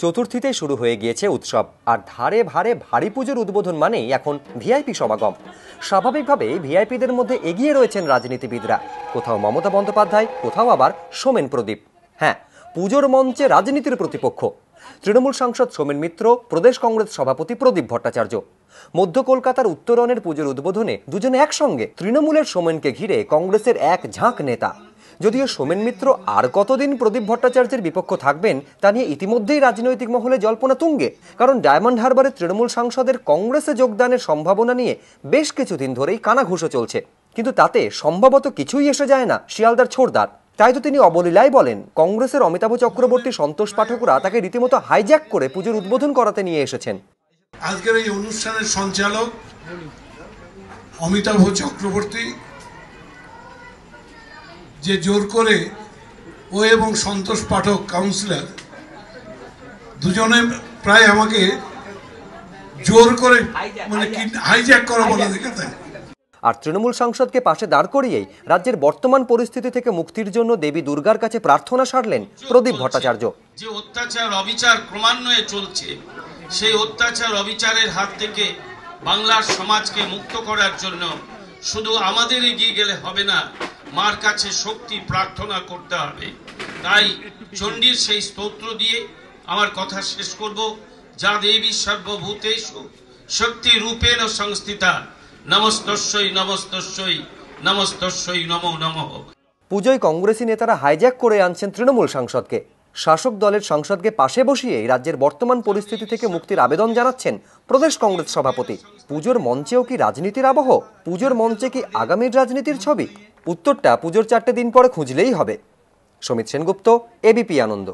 চতুর্থীতে শুরু হয়ে গিয়েছে উৎসব, আর ধারে ভারে ভারী পুজোর উদ্বোধন মানেই এখন ভিআইপি সমাগম। স্বাভাবিকভাবেই ভিআইপিদের মধ্যে এগিয়ে রয়েছেন রাজনীতিবিদরা, কোথাও মমতা বন্দ্যোপাধ্যায়, কোথাও আবার সোমেন প্রদীপ। হ্যাঁ, পুজোর মঞ্চে রাজনীতির প্রতিপক্ষ তৃণমূল সাংসদ সোমেন মিত্র, প্রদেশ কংগ্রেস সভাপতি প্রদীপ ভট্টাচার্য। মধ্য কলকাতার উত্তরণের পুজোর উদ্বোধনে দুজনে একসঙ্গে। তৃণমূলের সোমেনকে ঘিরে কংগ্রেসের এক ঝাঁক নেতা। যদিও সোমেন মিত্র আর কতদিন প্রদীপ ভট্টাচার্যের বিপক্ষ থাকবেন তা নিয়ে ইতিমধ্যেই রাজনৈতিক মহলে জল্পনা তুঙ্গে, কারণ ডায়মন্ড হারবারের তৃণমূল সাংসদের কংগ্রেসে যোগদানের সম্ভাবনা নিয়ে বেশ কিছুদিন ধরেই কানাঘুষো চলছে। কিন্তু তাতে সম্ভবত কিছুই এসে যায় না শিয়ালদার ছোড়দার। তাই তো তিনি অবলীলায় বলেন, কংগ্রেসের অমিতাভ চক্রবর্তী, সন্তোষ পাঠকরা তাকে রীতিমতো হাইজ্যাক করে পুজোর উদ্বোধন করাতে নিয়ে এসেছেন। আজকের এই অনুষ্ঠানের সঞ্চালক অমিতাভ চক্রবর্তী যে জোর করে ও এবং সন্তোষ পাঠক কাউন্সিলর দুজনে প্রায় আমাকে জোর করে হাইজ্যাক করা বলে দেখেছে। আর তৃণমূল সাংসদকে পাশে দাঁড় করিয়েই রাজ্যের বর্তমান পরিস্থিতি থেকে মুক্তির জন্য দেবী দুর্গার কাছে প্রার্থনা সারলেন প্রদীপ ভট্টাচার্য। যে অত্যাচার অবিচার ক্রমান্বয়ে চলছে, সেই অত্যাচার অবিচারের হাত থেকে বাংলার সমাজকে মুক্ত করার জন্য শুধু আমাদের এগিয়ে গেলে হবে না, মার কাছে শক্তি প্রার্থনা করতে হবে। তাই চণ্ডীর সেই স্তোত্র দিয়ে আমার কথা শেষ করব। যা দেবী সর্বভূতেষু শক্তি রূপেণ সংস্থিতা, নমস্তস্যৈ নমস্তস্যৈ নমস্তস্যৈ নমো নমঃ। পুজোয় কংগ্রেসী নেতারা হাইজ্যাক করে আনছেন তৃণমূল সাংসদকে। শাসক দলের সাংসদকে পাশে বসিয়েই রাজ্যের বর্তমান পরিস্থিতি থেকে মুক্তির আবেদন জানাচ্ছেন প্রদেশ কংগ্রেস সভাপতি। পুজোর মঞ্চেও কি রাজনীতির আবহ? পুজোর মঞ্চে কি আগামীর রাজনীতির ছবি? উত্তরটা পুজোর 4টে দিন পরে খুঁজলেই হবে। সমিত সেনগুপ্ত, এবিপি আনন্দ।